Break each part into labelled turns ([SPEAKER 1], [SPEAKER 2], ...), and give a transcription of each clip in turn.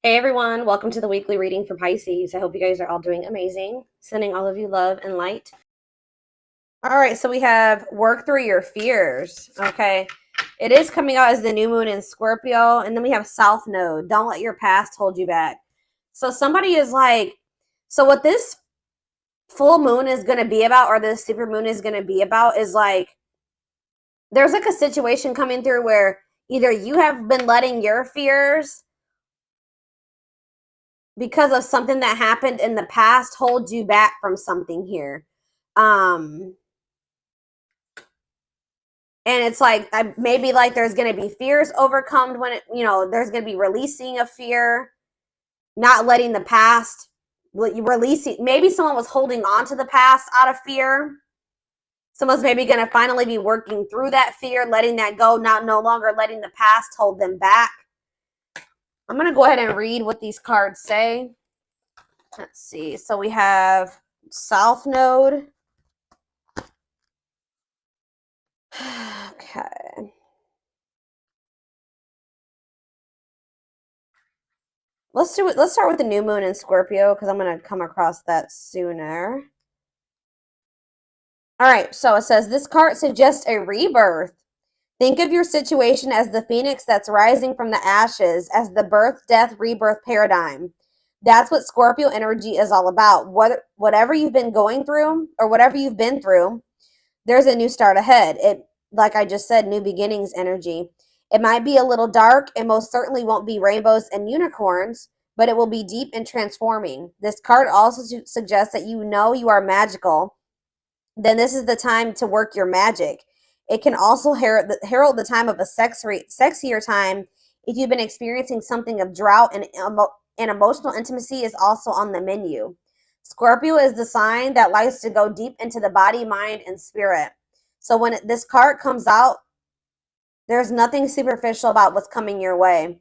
[SPEAKER 1] Hey everyone, welcome to the weekly reading for Pisces. I hope you guys are all doing amazing. Sending all of you love and light. All right, so we have work through your fears. Okay. It is coming out as the new moon in Scorpio. And then we have South Node. Don't let your past hold you back. So somebody is like, so what this full moon is going to be about, or this super moon is going to be about, is like, there's like a situation coming through where either you have been letting your fears because of something that happened in the past hold you back from something here. um and it's like maybe like there's going to be fears overcome when there's going to be releasing of fear, not letting the past, releasing. Maybe someone was holding on to the past out of fear. Someone's maybe going to finally be working through that fear, letting that go, not no longer letting the past hold them back. I'm going to go ahead and read what these cards say. Let's see. So we have South Node. Okay. Let's start with the new moon in Scorpio because I'm going to come across that sooner. All right, so it says this card suggests a rebirth. Think of your situation as the phoenix that's rising from the ashes, as the birth, death, rebirth paradigm. That's what Scorpio energy is all about. Whatever you've been going through or whatever you've been through, there's a new start ahead. It, like I just said, new beginnings energy. It might be a little dark and most certainly won't be rainbows and unicorns, but it will be deep and transforming. This card also suggests that you know you are magical. Then this is the time to work your magic. It can also herald the time of a sexier time if you've been experiencing something of drought, and emotional intimacy is also on the menu. Scorpio is the sign that likes to go deep into the body, mind, and spirit. So when this card comes out, there's nothing superficial about what's coming your way.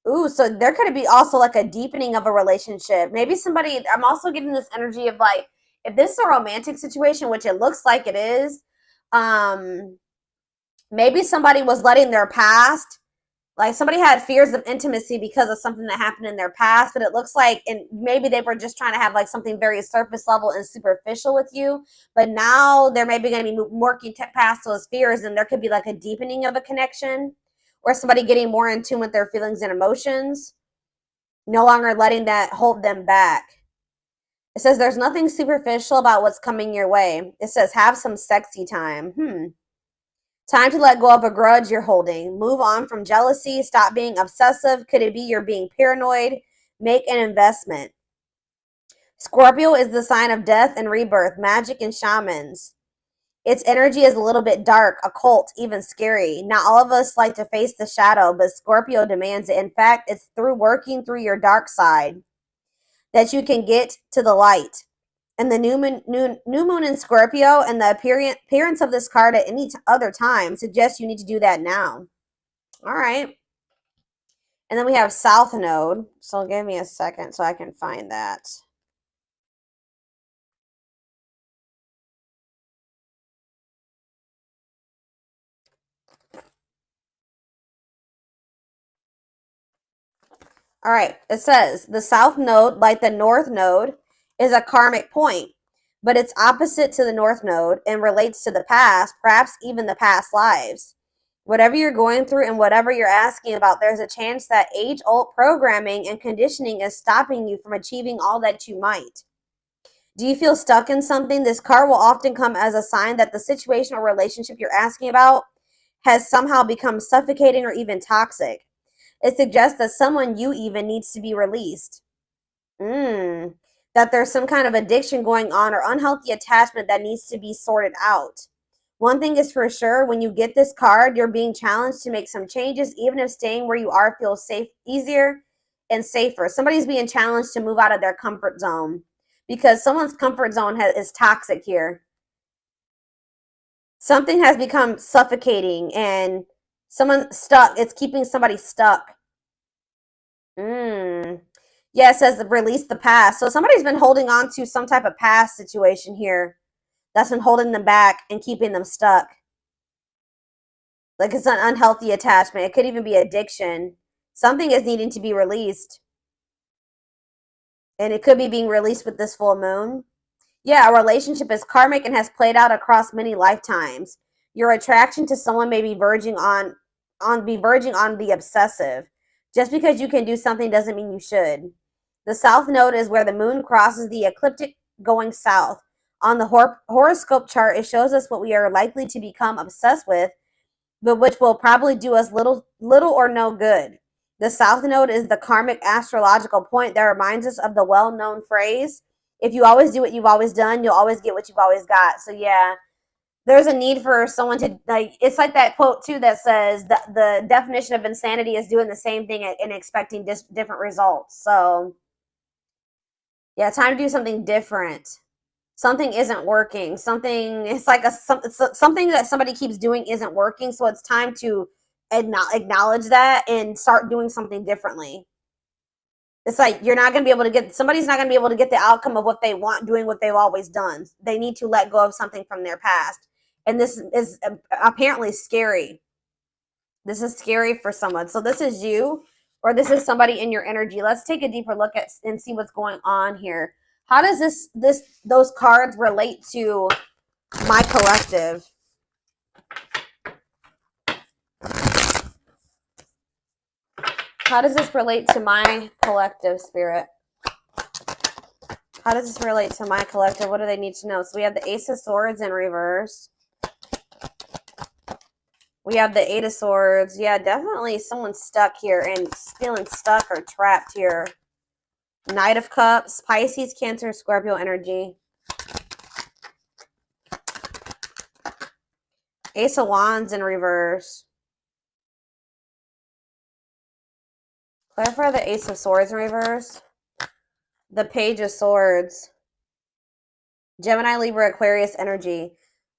[SPEAKER 1] Ooh, so there could be also like a deepening of a relationship. Maybe somebody, I'm also getting this energy of like, if this is a romantic situation, which it looks like it is, um, maybe somebody was letting their past, like somebody had fears of intimacy because of something that happened in their past, but it looks like, and maybe they were just trying to have like something very surface level and superficial with you, but now they're maybe going to be working past those fears, and there could be like a deepening of a connection, or somebody getting more in tune with their feelings and emotions, no longer letting that hold them back. It says there's nothing superficial about what's coming your way. It says have some sexy time. Time to let go of a grudge you're holding. Move on from jealousy. Stop being obsessive. Could it be you're being paranoid? Make an investment. Scorpio is the sign of death and rebirth, magic and shamans. Its energy is a little bit dark, occult, even scary. Not all of us like to face the shadow, but Scorpio demands it. In fact, it's through working through your dark side that you can get to the light. And the new moon in Scorpio and the appearance of this card at any other time suggests you need to do that now. All right. And then we have South Node. So give me a second so I can find that. All right. It says the South Node, like the North Node, is a karmic point, but it's opposite to the North Node and relates to the past, perhaps even the past lives. Whatever you're going through and whatever you're asking about, there's a chance that age old programming and conditioning is stopping you from achieving all that you might. Do you feel stuck in something? This card will often come as a sign that the situation or relationship you're asking about has somehow become suffocating or even toxic. It suggests that someone you even needs to be released. That there's some kind of addiction going on or unhealthy attachment that needs to be sorted out. One thing is for sure, when you get this card, you're being challenged to make some changes, even if staying where you are feels safe, easier and safer. Somebody's being challenged to move out of their comfort zone because someone's comfort zone is toxic here. Something has become suffocating and someone stuck. It's keeping somebody stuck. Yeah, it says release the past. So somebody's been holding on to some type of past situation here that's been holding them back and keeping them stuck. Like it's an unhealthy attachment. It could even be addiction. Something is needing to be released. And it could be being released with this full moon. Yeah, a relationship is karmic and has played out across many lifetimes. Your attraction to someone may be verging on the obsessive. Just because you can do something doesn't mean you should. The south node is where the moon crosses the ecliptic going south. On the horoscope chart, it shows us what we are likely to become obsessed with, but which will probably do us little or no good. The south node is the karmic astrological point that reminds us of the well-known phrase, if you always do what you've always done, you'll always get what you've always got. So yeah, there's a need for someone to, like, it's like that quote too that says the definition of insanity is doing the same thing and expecting different results. So yeah, time to do something different. Something isn't working. Something, it's like something that somebody keeps doing isn't working. So it's time to acknowledge that and start doing something differently. It's like somebody's not going to be able to get the outcome of what they want doing what they've always done. They need to let go of something from their past. And this is apparently scary. This is scary for someone. So this is you, or this is somebody in your energy. Let's take a deeper look at and see what's going on here. How does those cards relate to my collective? How does this relate to my collective, Spirit? How does this relate to my collective? What do they need to know? So we have the Ace of Swords in reverse. We have the Eight of Swords. Yeah, definitely someone's stuck here and feeling stuck or trapped here. Knight of Cups, Pisces, Cancer, Scorpio energy. Ace of Wands in reverse. Clarify the Ace of Swords in reverse. The Page of Swords. Gemini, Libra, Aquarius energy.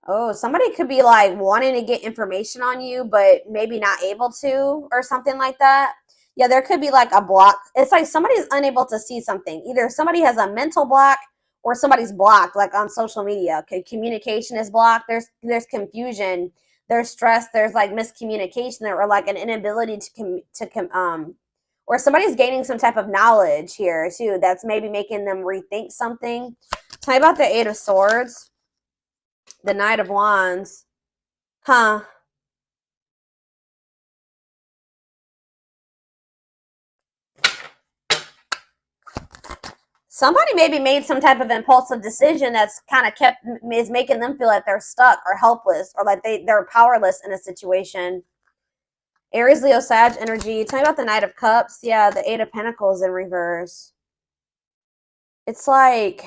[SPEAKER 1] Oh, somebody could be like wanting to get information on you, but maybe not able to, or something like that. Yeah, there could be like a block. It's like somebody's unable to see something. Either somebody has a mental block or somebody's blocked, like on social media. Okay, communication is blocked. There's confusion. There's stress. There's like miscommunication there, or like an inability or somebody's gaining some type of knowledge here too. That's maybe making them rethink something. Tell me about the Eight of Swords. The Knight of Wands. Huh. Somebody maybe made some type of impulsive decision that's kind of is making them feel like they're stuck or helpless or like they're powerless in a situation. Aries, Leo, Sag energy. Tell me about the Knight of Cups. Yeah, the Eight of Pentacles in reverse. It's like,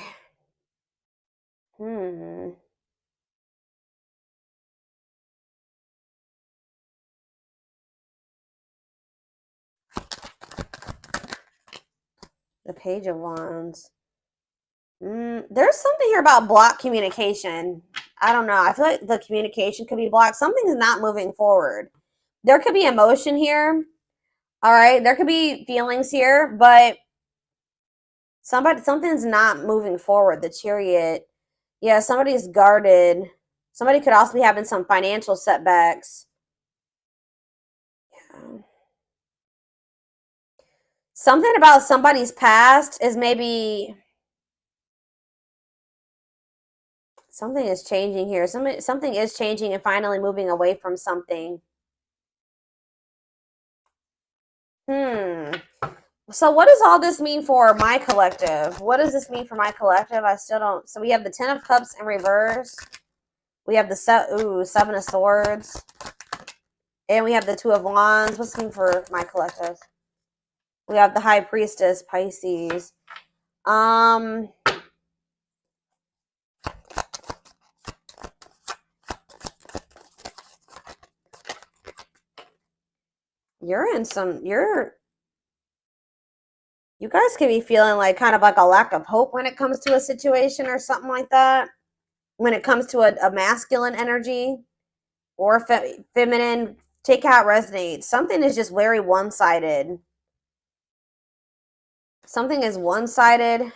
[SPEAKER 1] The Page of Wands. There's something here about blocked communication. I don't know. I feel like the communication could be blocked. Something's not moving forward. There could be emotion here. All right. There could be feelings here, but something's not moving forward. The Chariot. Yeah, somebody's guarded. Somebody could also be having some financial setbacks. Yeah. Something about somebody's past is maybe something is changing here. Something is changing and finally moving away from something. So what does all this mean for my collective? What does this mean for my collective? I still don't. So we have the Ten of Cups in reverse. We have the Seven of Swords. And we have the Two of Wands. What's this mean for my collective? We have the High Priestess, Pisces. You guys could be feeling like kind of like a lack of hope when it comes to a situation or something like that. When it comes to a masculine energy or feminine, take how it resonates. Something is just very one-sided. Something is one-sided.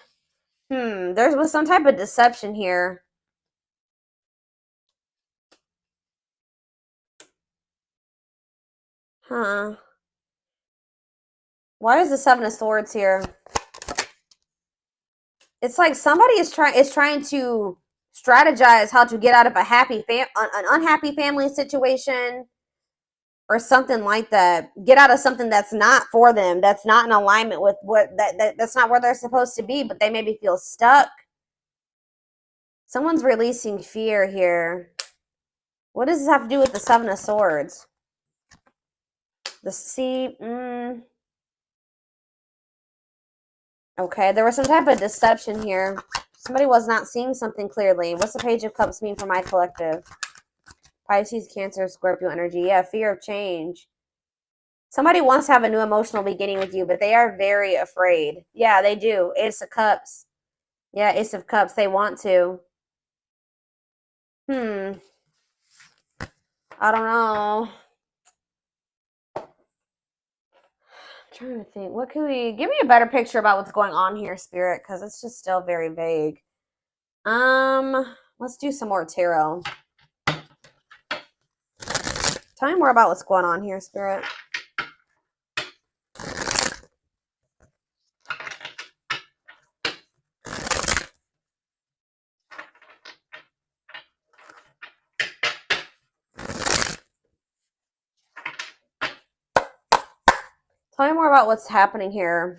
[SPEAKER 1] There was some type of deception here. Huh. Why is the Seven of Swords here? It's like somebody is trying to strategize how to get out of a an unhappy family situation or something like that. Get out of something that's not for them, that's not in alignment with that's not where they're supposed to be, but they maybe feel stuck. Someone's releasing fear here. What does this have to do with the Seven of Swords? The sea. Okay, there was some type of deception here. Somebody was not seeing something clearly. What's the Page of Cups mean for my collective? Pisces, Cancer, Scorpio energy. Yeah, fear of change. Somebody wants to have a new emotional beginning with you, but they are very afraid. Yeah, they do. Ace of Cups. Yeah, Ace of Cups. They want to. I don't know. I'm trying to think. What can we... Give me a better picture about what's going on here, Spirit, because it's just still very vague. Let's do some more tarot. Tell me more about what's going on here, Spirit. Tell me more about what's happening here.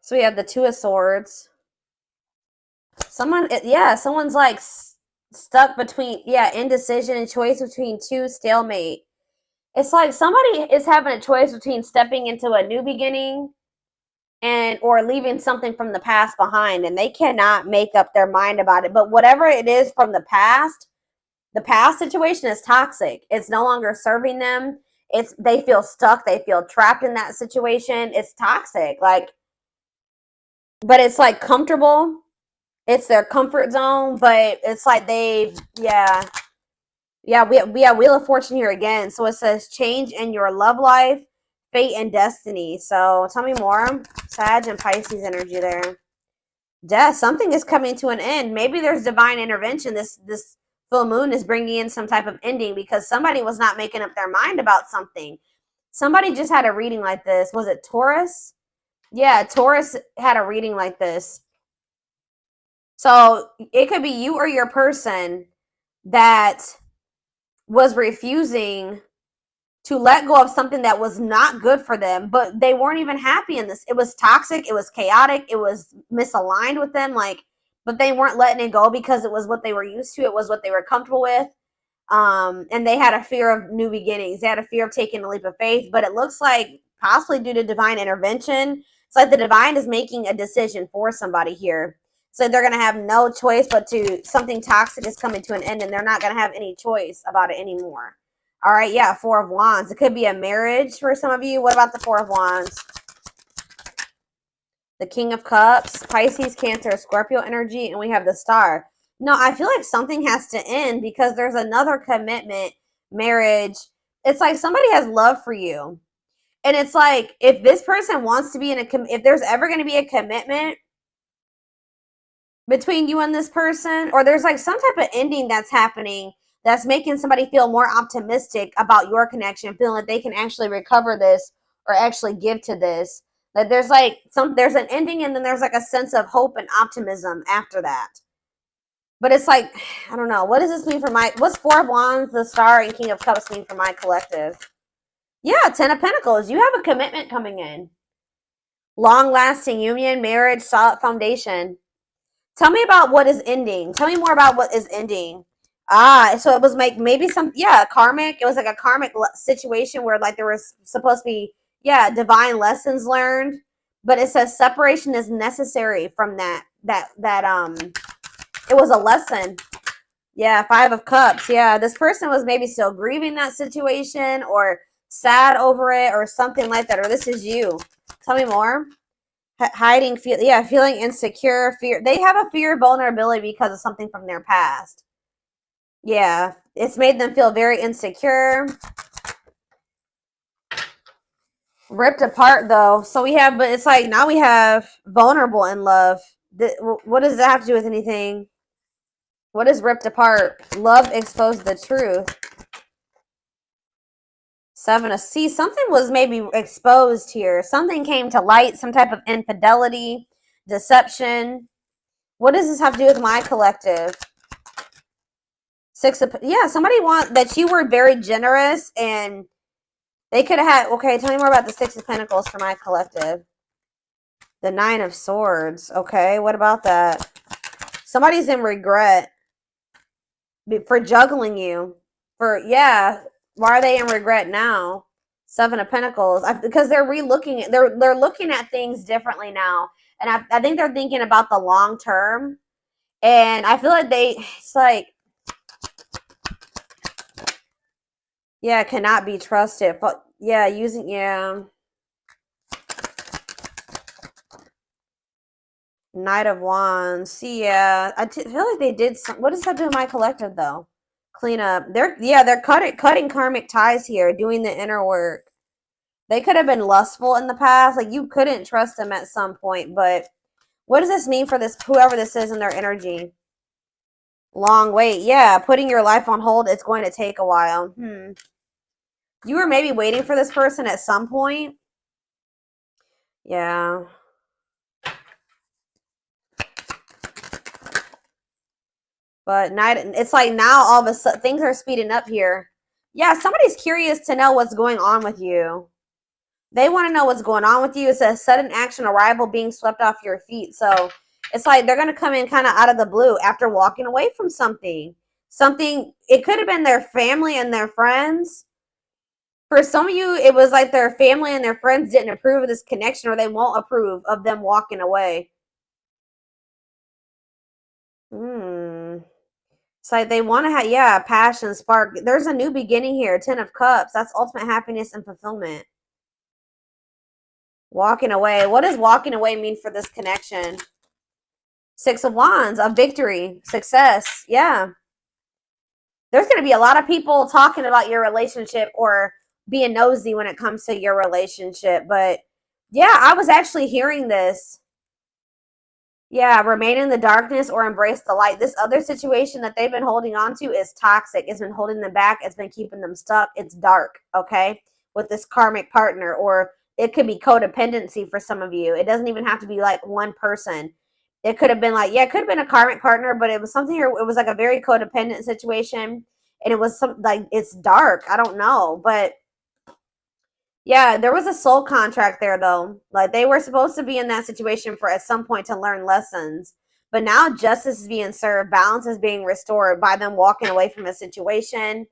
[SPEAKER 1] So we have the Two of Swords. Someone's like stuck between, indecision and choice between two, stalemate. It's like somebody is having a choice between stepping into a new beginning or leaving something from the past behind, and they cannot make up their mind about it. But whatever it is from the past situation is toxic. It's no longer serving them. They feel stuck. They feel trapped in that situation. It's toxic. But it's like comfortable. It's their comfort zone, but it's like we have Wheel of Fortune here again. So it says change in your love life, fate, and destiny. So tell me more. Sag and Pisces energy there. Death. Something is coming to an end. Maybe there's divine intervention. This full moon is bringing in some type of ending because somebody was not making up their mind about something. Somebody just had a reading like this. Was it Taurus? Yeah, Taurus had a reading like this. So it could be you or your person that was refusing to let go of something that was not good for them, but they weren't even happy in this. It was toxic. It was chaotic. It was misaligned with them. But they weren't letting it go because it was what they were used to. It was what they were comfortable with. And they had a fear of new beginnings. They had a fear of taking a leap of faith, but it looks like possibly due to divine intervention. It's like the divine is making a decision for somebody here. So they're going to have no choice but something toxic is coming to an end, and they're not going to have any choice about it anymore. All right, yeah, Four of Wands. It could be a marriage for some of you. What about the Four of Wands? The King of Cups, Pisces, Cancer, Scorpio energy, and we have the Star. No, I feel like something has to end because there's another commitment, marriage. It's like somebody has love for you. And it's like if this person wants to be if there's ever going to be a commitment between you and this person, or there's like some type of ending that's happening that's making somebody feel more optimistic about your connection, feeling like they can actually recover this or actually give to this. Like there's an ending, and then there's like a sense of hope and optimism after that. But it's like, I don't know. What does this mean for what's Four of Wands, the Star, and King of Cups mean for my collective? Yeah, Ten of Pentacles. You have a commitment coming in. Long-lasting union, marriage, solid foundation. Tell me about what is ending. Tell me more about what is ending. So it was like maybe karmic. It was like a karmic situation where like there was supposed to be, divine lessons learned. But it says separation is necessary from that it was a lesson. Yeah, Five of Cups. Yeah, this person was maybe still grieving that situation or sad over it or something like that. Or this is you. Tell me more. Hiding, feeling insecure, fear. They have a fear of vulnerability because of something from their past. Yeah, it's made them feel very insecure. Ripped apart, though. So but it's like now we have vulnerable in love. What does that have to do with anything? What is ripped apart? Love exposed the truth. See, something was maybe exposed here. Something came to light, some type of infidelity, deception. What does this have to do with my collective? Yeah, somebody that you were very generous and they could have had, okay, tell me more about the Six of Pentacles for my collective. The Nine of Swords. Okay, what about that? Somebody's in regret for juggling you. Yeah, why are they in regret now? Seven of Pentacles. Because they're relooking, they're looking at things differently now. And I think they're thinking about the long term. And I feel like it's like, yeah, cannot be trusted. But yeah, yeah. Knight of Wands. See, yeah, feel like they did some. What does that do with my collective though? Clean up. They're cutting karmic ties here, doing the inner work. They could have been lustful in the past. Like you couldn't trust them at some point. But what does this mean for this whoever this is in their energy? Long wait. Yeah, putting your life on hold. It's going to take a while. You were maybe waiting for this person at some point. Yeah. But it's like now all of a sudden things are speeding up here. Yeah, somebody's curious to know what's going on with you. They want to know what's going on with you. It's a sudden action arrival being swept off your feet. So it's like they're going to come in kind of out of the blue after walking away from something. It could have been their family and their friends. For some of you, it was like their family and their friends didn't approve of this connection or they won't approve of them walking away. It's like they want to have, yeah, passion, spark. There's a new beginning here. 10 of Cups. That's ultimate happiness and fulfillment. Walking away. What does walking away mean for this connection? Six of Wands. A victory. Success. Yeah. There's going to be a lot of people talking about your relationship or being nosy when it comes to your relationship. But yeah, I was actually hearing this. Yeah, remain in the darkness or embrace the light. This other situation that they've been holding on to is toxic. It's been holding them back. It's been keeping them stuck. It's dark, okay, with this karmic partner. Or it could be codependency for some of you. It doesn't even have to be like one person. It could have been like, yeah, it could have been a karmic partner, but it was something here. It was like a very codependent situation. And it was it's dark. I don't know. But yeah, there was a soul contract there, though. Like, they were supposed to be in that situation for at some point to learn lessons. But now justice is being served. Balance is being restored by them walking away from a situation.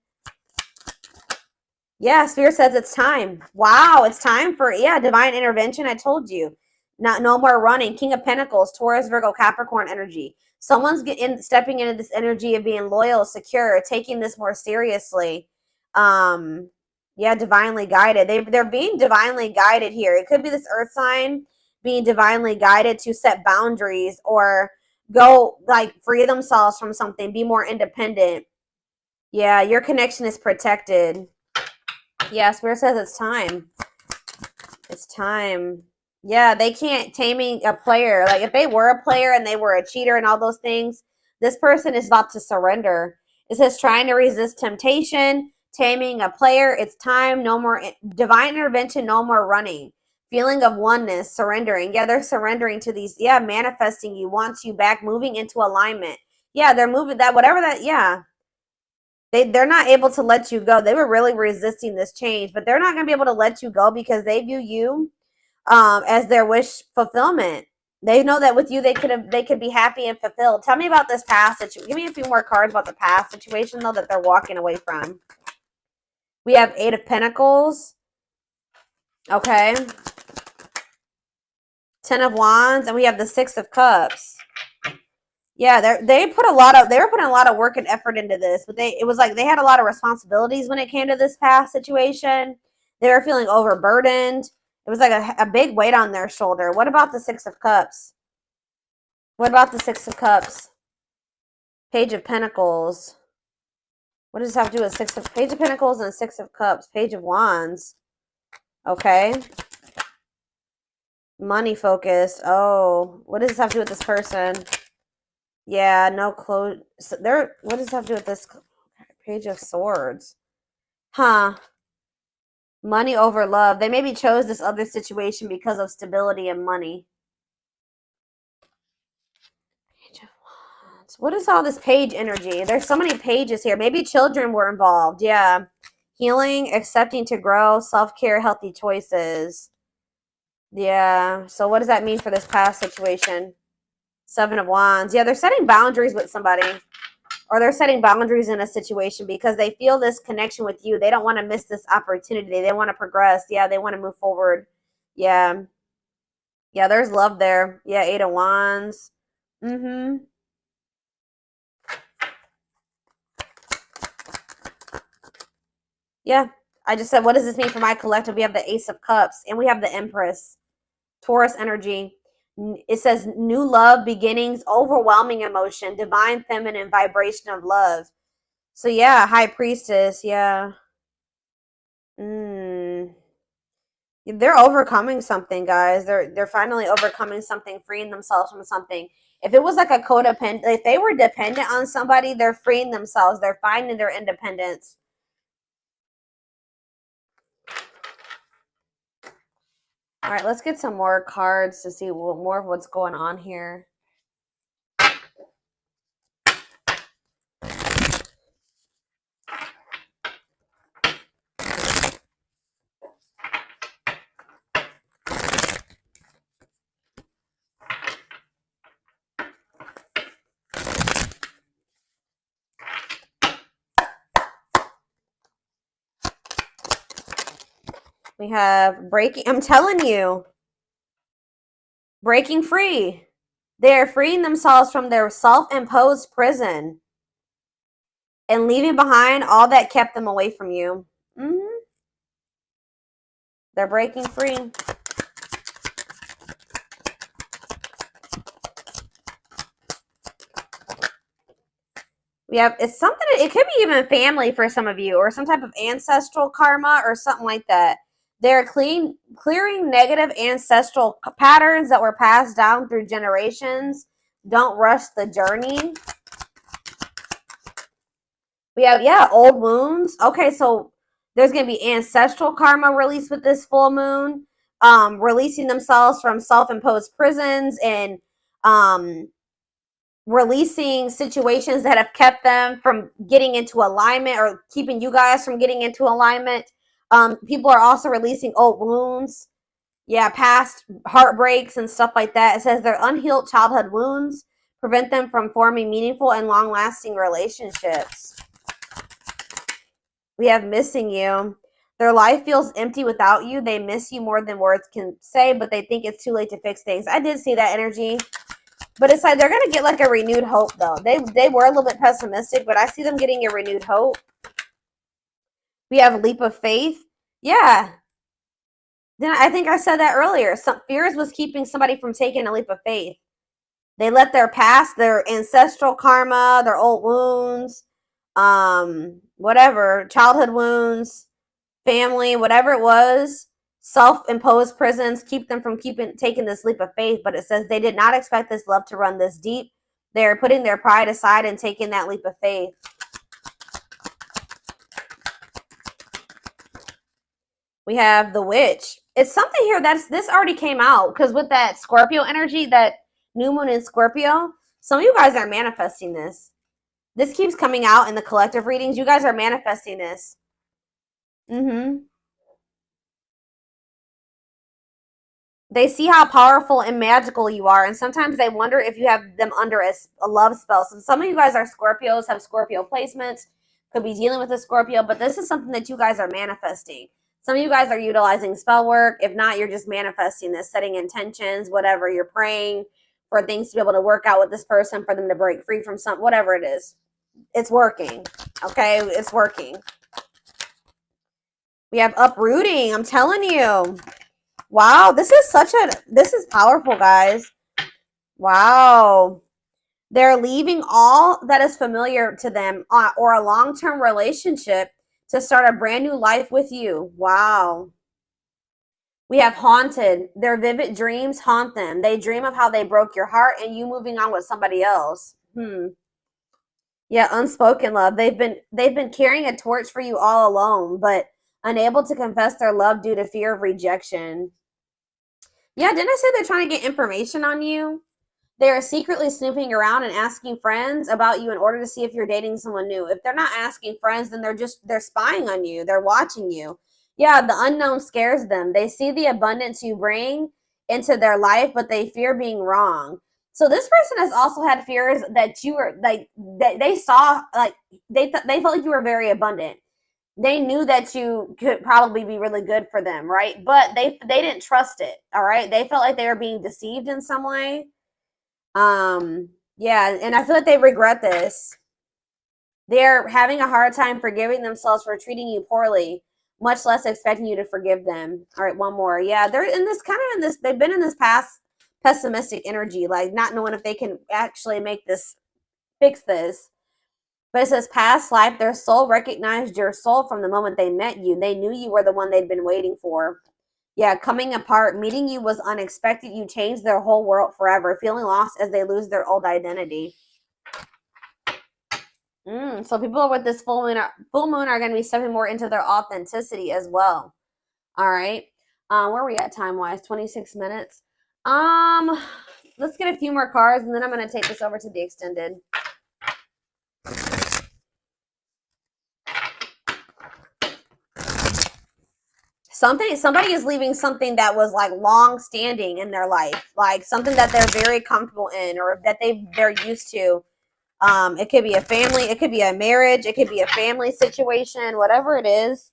[SPEAKER 1] Yeah, Spirit says it's time. Wow, it's time for, yeah, divine intervention. I told you. No more running. King of Pentacles, Taurus, Virgo, Capricorn energy. Someone's stepping into this energy of being loyal, secure, taking this more seriously. Yeah, divinely guided. They're being divinely guided here. It could be this earth sign being divinely guided to set boundaries or go like free themselves from something, be more independent. Yeah, your connection is protected. Yeah, Spirit says it's time. It's time. Yeah, they can't taming a player. Like if they were a player and they were a cheater and all those things, this person is about to surrender. It says trying to resist temptation, taming a player. It's time. No more divine intervention. No more running. Feeling of oneness, surrendering. Yeah, they're surrendering to these. Yeah, manifesting you, wants you back, moving into alignment. Yeah, they're moving that, whatever that, yeah. They're not able to let you go. They were really resisting this change, but they're not going to be able to let you go because they view you as their wish fulfillment. They know that with you they could be happy and fulfilled. Tell me about this past situation. Give me a few more cards about the past situation though that they're walking away from. We have 8 of Pentacles. Okay. 10 of Wands, and we have the 6 of Cups. Yeah, they were putting a lot of work and effort into this, but it was like they had a lot of responsibilities when it came to this past situation. They were feeling overburdened. It was like a big weight on their shoulder. What about the 6 of Cups? What about the 6 of Cups? Page of Pentacles. What does this have to do with Page of Pentacles and 6 of Cups? Page of Wands. Okay. Money focus. Oh, what does this have to do with this person? Yeah, no clothes. So what does this have to do with this Page of Swords? Huh. Money over love. They maybe chose this other situation because of stability and money. Page of Wands. What is all this page energy? There's so many pages here. Maybe children were involved. Yeah. Healing, accepting to grow, self-care, healthy choices. Yeah. So what does that mean for this past situation? Seven of Wands. Yeah, they're setting boundaries with somebody. Or they're setting boundaries in a situation because they feel this connection with you. They don't want to miss this opportunity. They want to progress. Yeah, they want to move forward. Yeah. Yeah, there's love there. Yeah, Eight of Wands. Mm-hmm. Yeah. I just said, what does this mean for my collective? We have the Ace of Cups and we have the Empress. Taurus energy. It says new love, beginnings, overwhelming emotion, divine feminine vibration of love. So yeah, High Priestess. Yeah. They're overcoming something, guys. They're finally overcoming something, freeing themselves from something. If it was like a codependent, if they were dependent on somebody, they're freeing themselves. They're finding their independence. All right, let's get some more cards to see more of what's going on here. We have breaking. I'm telling you, breaking free. They are freeing themselves from their self-imposed prison and leaving behind all that kept them away from you. They're breaking free. We have, it's something, it could be even family for some of you, or some type of ancestral karma or something like that. They're clearing negative ancestral patterns that were passed down through generations. Don't rush the journey. We have, yeah, old wounds. Okay, so there's going to be ancestral karma released with this full moon, releasing themselves from self-imposed prisons and releasing situations that have kept them from getting into alignment or keeping you guys from getting into alignment. People are also releasing old wounds. Yeah, past heartbreaks and stuff like that. It says their unhealed childhood wounds prevent them from forming meaningful and long-lasting relationships. We have missing you. Their life feels empty without you. They miss you more than words can say, but they think it's too late to fix things. I did see that energy. But it's like they're going to get like a renewed hope, though. They were a little bit pessimistic, but I see them getting a renewed hope. We have a leap of faith. Yeah. Then I think I said that earlier. Some fears was keeping somebody from taking a leap of faith. They let their past, their ancestral karma, their old wounds, whatever, childhood wounds, family, whatever it was, self-imposed prisons keep them from taking this leap of faith. But it says they did not expect this love to run this deep. They're putting their pride aside and taking that leap of faith. We have the witch. It's something here this already came out, because with that Scorpio energy, that new moon in Scorpio, some of you guys are manifesting this. This keeps coming out in the collective readings. You guys are manifesting this. They see how powerful and magical you are, and sometimes they wonder if you have them under a love spell. So some of you guys are Scorpios, have Scorpio placements, could be dealing with a Scorpio, but this is something that you guys are manifesting. Some of you guys are utilizing spell work. If not, you're just manifesting this, setting intentions, whatever. You're praying for things to be able to work out with this person, for them to break free from something, whatever it is. It's working, okay? It's working. We have uprooting. I'm telling you. Wow, this is powerful, guys. Wow. They're leaving all that is familiar to them or a long-term relationship to start a brand new life with you. Wow. We have haunted. Their vivid dreams haunt them. They dream of how they broke your heart and you moving on with somebody else. Yeah, unspoken love. They've been carrying a torch for you all alone, but unable to confess their love due to fear of rejection. Yeah, didn't I say they're trying to get information on you? They are secretly snooping around and asking friends about you in order to see if you're dating someone new. If they're not asking friends, then they're spying on you. They're watching you. Yeah, the unknown scares them. They see the abundance you bring into their life, but they fear being wrong. So this person has also had fears that you were like that they saw like they felt like you were very abundant. They knew that you could probably be really good for them, right? But they didn't trust it. All right, they felt like they were being deceived in some way. Yeah, and I feel like they regret this. They're having a hard time forgiving themselves for treating you poorly, much less expecting you to forgive them. All right, one more. Yeah, they're in this kind of in this, they've been in this past pessimistic energy, like not knowing if they can actually make this, fix this. But it says past life, their soul recognized your soul from the moment they met you. They knew you were the one they'd been waiting for. Yeah, coming apart, meeting you was unexpected. You changed their whole world forever, feeling lost as they lose their old identity. So people with this full moon are going to be stepping more into their authenticity as well. All right. Where are we at time-wise? 26 minutes. Let's get a few more cards, and then I'm going to take this over to the extended. Somebody is leaving something that was like long standing in their life, like something that they're very comfortable in or that they're used to. It could be a family, it could be a marriage, it could be a family situation, whatever it is.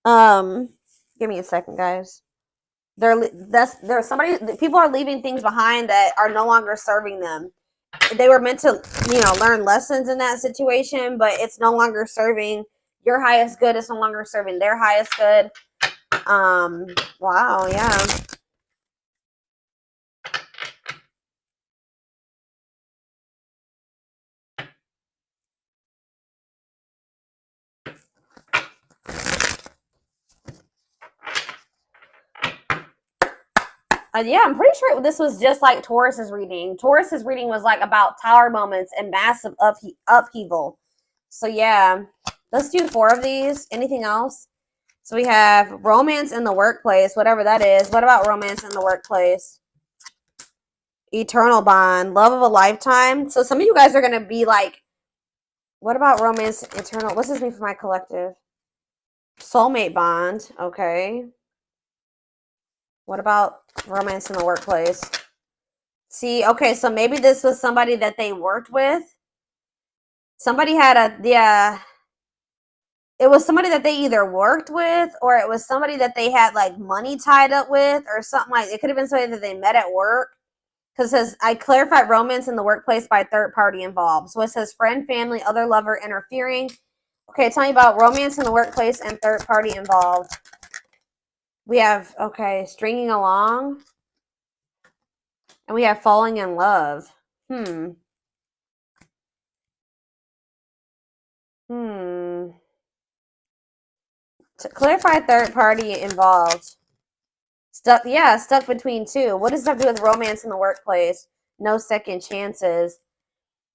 [SPEAKER 1] Give me a second, guys. People are leaving things behind that are no longer serving them. They were meant to, learn lessons in that situation, but it's no longer serving your highest good. It's no longer serving their highest good. Wow, yeah. Yeah, I'm pretty sure this was just like Taurus's reading. Taurus's reading was like about tower moments and massive upheaval. So yeah, let's do 4 of these. Anything else? So we have romance in the workplace, whatever that is. What about romance in the workplace? Eternal bond, love of a lifetime. So some of you guys are going to be like, what about romance, eternal? What's this mean for my collective? Soulmate bond. Okay. What about romance in the workplace? See, okay, so maybe this was somebody that they worked with. Somebody had it was somebody that they either worked with or it was somebody that they had like money tied up with or something like it could have been somebody that they met at work. Because it says, I clarified romance in the workplace by third party involved. So it says friend, family, other lover interfering. Okay, tell me about romance in the workplace and third party involved. We have, okay, stringing along. And we have falling in love. To clarify third party involved. Stuck between two. What does that have to do with romance in the workplace? No second chances.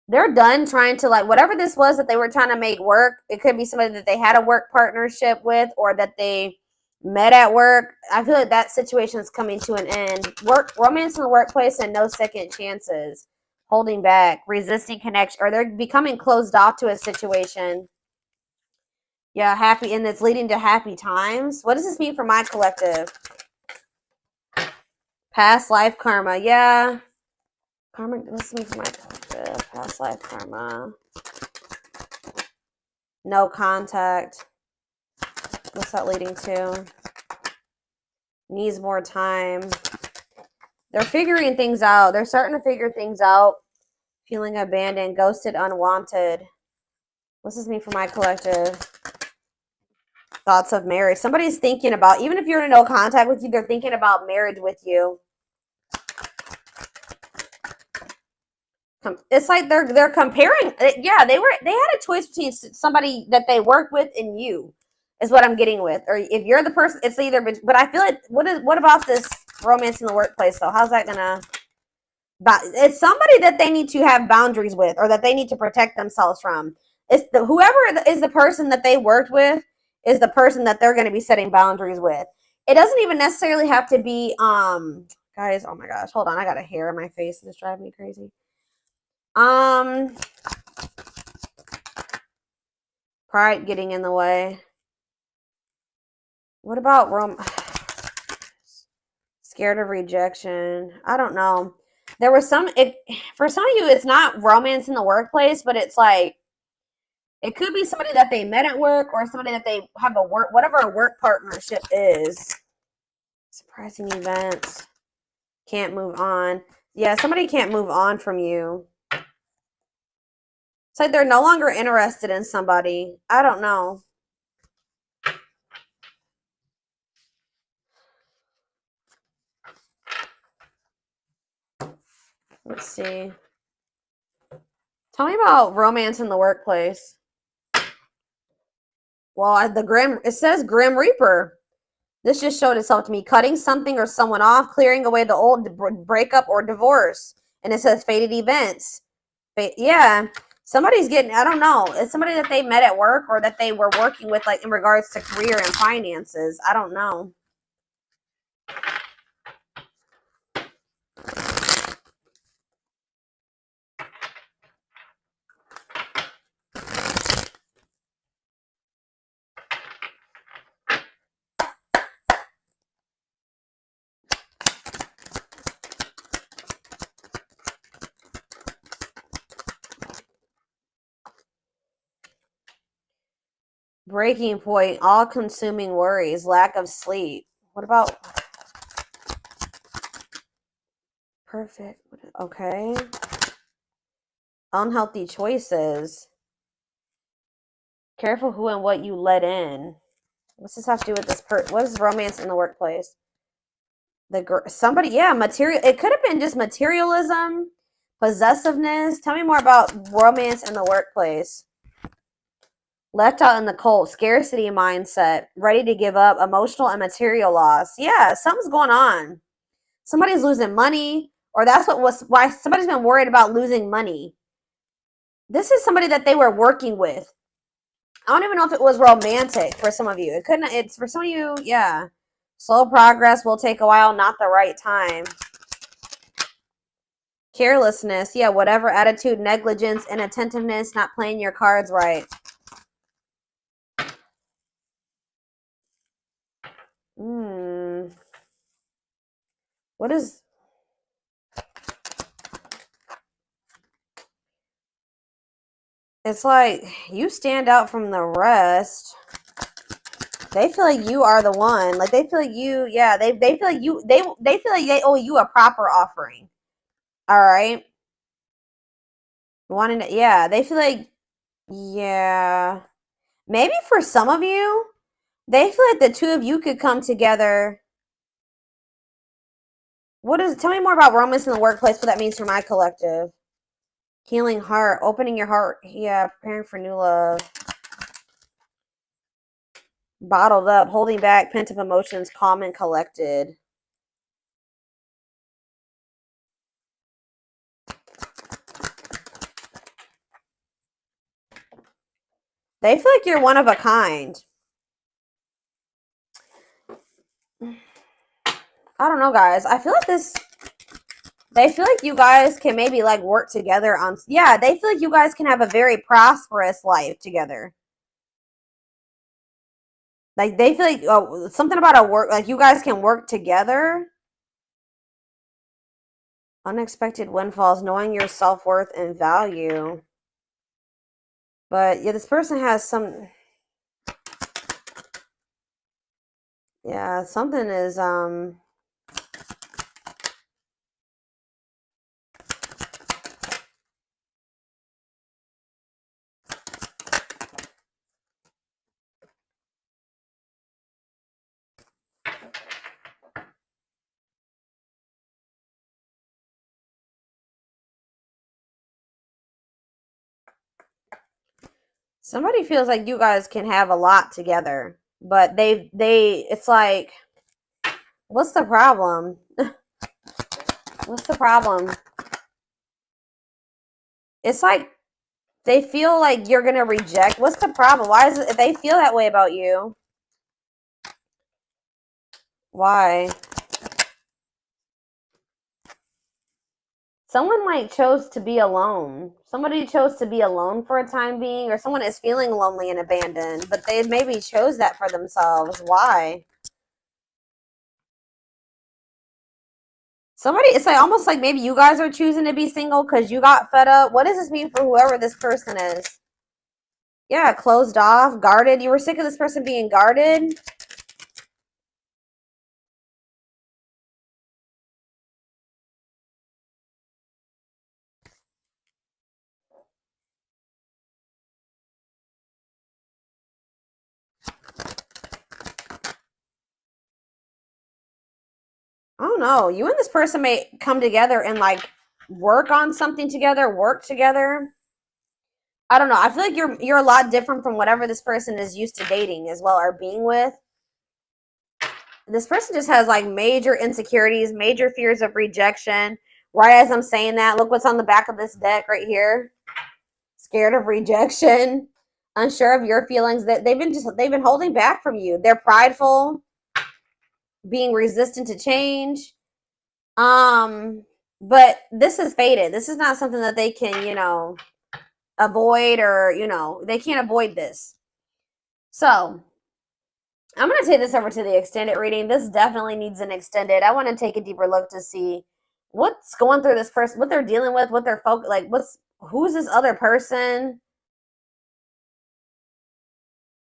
[SPEAKER 1] They're done trying to, like, whatever this was that they were trying to make work. It could be somebody that they had a work partnership with or that they met at work. I feel like that situation is coming to an end. Romance in the workplace and no second chances. Holding back, resisting connection, or they're becoming closed off to a situation. Yeah, happy, and it's leading to happy times. What does this mean for my collective? Past life karma. Yeah. Karma, what's this mean for my collective? Past life karma. No contact. What's that leading to? Needs more time. They're figuring things out. They're starting to figure things out. Feeling abandoned, ghosted, unwanted. What's this mean for my collective? Thoughts of marriage. Somebody's thinking about, even if you're in no contact with you, they're thinking about marriage with you. It's like they're comparing. Yeah, they had a choice between somebody that they work with and you, is what I'm getting with. Or if you're the person, it's either. But I feel like what about this romance in the workplace though? How's that gonna? But it's somebody that they need to have boundaries with, or that they need to protect themselves from. It's whoever is the person that they worked with is the person that they're going to be setting boundaries with. It doesn't even necessarily have to be, guys, oh my gosh, hold on. I got a hair in my face. It's driving me crazy. Pride getting in the way. What about scared of rejection? I don't know. There was for some of you, it's not romance in the workplace, but it's like, it could be somebody that they met at work or somebody that they have whatever a work partnership is. Surprising events. Can't move on. Yeah, somebody can't move on from you. It's like they're no longer interested in somebody. I don't know. Let's see. Tell me about romance in the workplace. Well, it says Grim Reaper. This just showed itself to me. Cutting something or someone off, clearing away the old, breakup or divorce. And it says fated events. Yeah. Somebody's getting, I don't know. It's somebody that they met at work or that they were working with, like in regards to career and finances. I don't know. Breaking point, all-consuming worries, lack of sleep. What about perfect? Okay. Unhealthy choices. Careful who and what you let in. What's this have to do with this what is romance in the workplace? Somebody, yeah, material. It could have been just materialism, possessiveness. Tell me more about romance in the workplace. Left out in the cold, scarcity mindset, ready to give up, emotional and material loss. Yeah, something's going on. Somebody's losing money, or that's why somebody's been worried about losing money. This is somebody that they were working with. I don't even know if it was romantic for some of you. It's for some of you, yeah. Slow progress will take a while, not the right time. Carelessness, yeah, whatever attitude, negligence, inattentiveness, not playing your cards right. What is... It's like you stand out from the rest. They feel like you are the one. Like they feel like you, yeah, they feel like you, they feel like they owe you a proper offering. All right. Wanting to, yeah, they feel like, yeah. Maybe for some of you, they feel like the two of you could come together. Tell me more about romance in the workplace, what that means for my collective. Healing heart, opening your heart. Yeah, preparing for new love. Bottled up, holding back, pent up emotions, calm and collected. They feel like you're one of a kind. I don't know, guys. I feel like they feel like you guys can maybe like work together on, yeah, they feel like you guys can have a very prosperous life together. Like they feel like something about like you guys can work together. Unexpected windfalls, knowing your self-worth and value. But yeah, this person has yeah, something is somebody feels like you guys can have a lot together, but it's like, what's the problem? What's the problem? It's like They feel like you're going to reject. What's the problem? Why is it, if they feel that way about you? Why? Someone like chose to be alone. Somebody chose to be alone for a time being, or someone is feeling lonely and abandoned, but they maybe chose that for themselves. Why? Somebody, it's like almost like maybe you guys are choosing to be single because you got fed up. What does this mean for whoever this person is? Yeah, closed off, guarded. You were sick of this person being guarded. I don't know. You and this person may come together and like work on something together, work together. I don't know. I feel like you're a lot different from whatever this person is used to dating as well or being with. This person just has like major insecurities, major fears of rejection. Right as I'm saying that, look what's on the back of this deck right here. Scared of rejection, unsure of your feelings, that they've been holding back from you. They're prideful, being resistant to change. But this is fated. This is not something that they can, avoid, or, they can't avoid this. So I'm going to take this over to the extended reading. This definitely needs an extended. I want to take a deeper look to see what's going through this person, what they're dealing with, what they're who's this other person?